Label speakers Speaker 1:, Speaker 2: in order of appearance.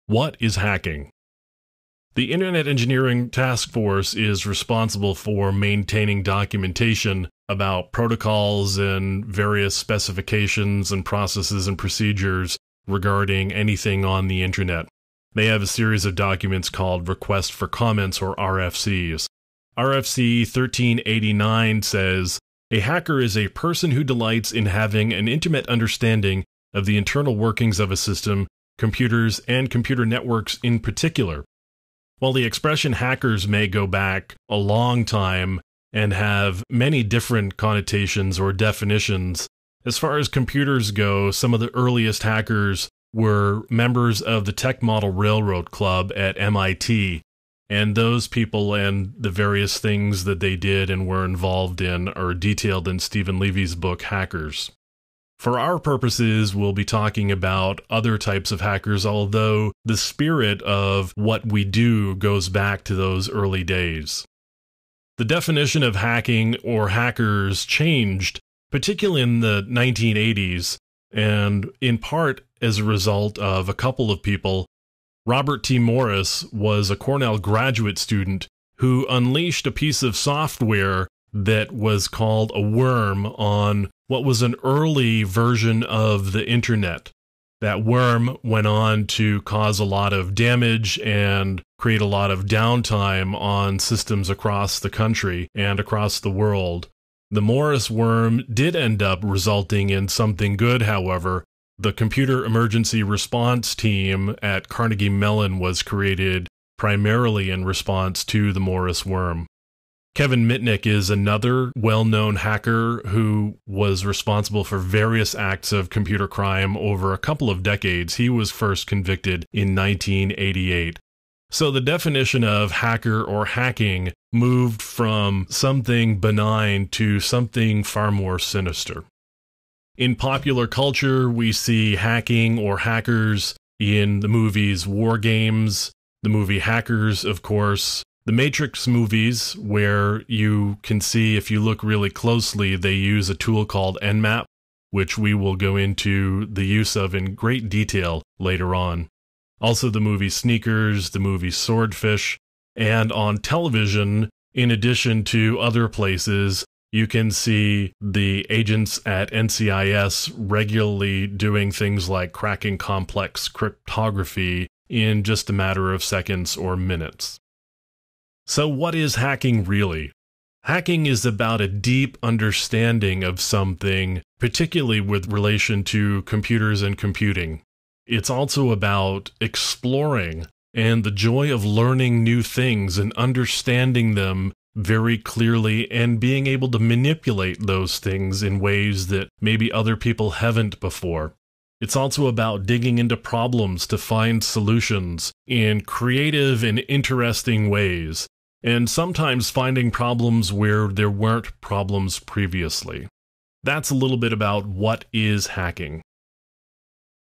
Speaker 1: What is hacking? The Internet Engineering Task Force is responsible for maintaining documentation about protocols and various specifications and processes and procedures regarding anything on the Internet. They have a series of documents called Request for Comments, or RFCs. RFC 1389 says, "A hacker is a person who delights in having an intimate understanding of the internal workings of a system, computers, and computer networks in particular." While the expression hackers may go back a long time and have many different connotations or definitions, as far as computers go, some of the earliest hackers were members of the Tech Model Railroad Club at MIT, and those people and the various things that they did and were involved in are detailed in Stephen Levy's book, Hackers. For our purposes, we'll be talking about other types of hackers, although the spirit of what we do goes back to those early days. The definition of hacking or hackers changed, particularly in the 1980s, and in part as a result of a couple of people. Robert T. Morris was a Cornell graduate student who unleashed a piece of software that was called a worm on what was an early version of the Internet. That worm went on to cause a lot of damage and create a lot of downtime on systems across the country and across the world. The Morris worm did end up resulting in something good, however. The Computer Emergency Response Team at Carnegie Mellon was created primarily in response to the Morris worm. Kevin Mitnick is another well-known hacker who was responsible for various acts of computer crime over a couple of decades. He was first convicted in 1988. So the definition of hacker or hacking moved from something benign to something far more sinister. In popular culture, we see hacking or hackers in the movies War Games, the movie Hackers, of course, the Matrix movies, where you can see, if you look really closely, they use a tool called Nmap, which we will go into the use of in great detail later on. Also the movie Sneakers, the movie Swordfish, and on television, in addition to other places, you can see the agents at NCIS regularly doing things like cracking complex cryptography in just a matter of seconds or minutes. So what is hacking really? Hacking is about a deep understanding of something, particularly with relation to computers and computing. It's also about exploring and the joy of learning new things and understanding them very clearly and being able to manipulate those things in ways that maybe other people haven't before. It's also about digging into problems to find solutions in creative and interesting ways, and sometimes finding problems where there weren't problems previously. That's a little bit about what is hacking.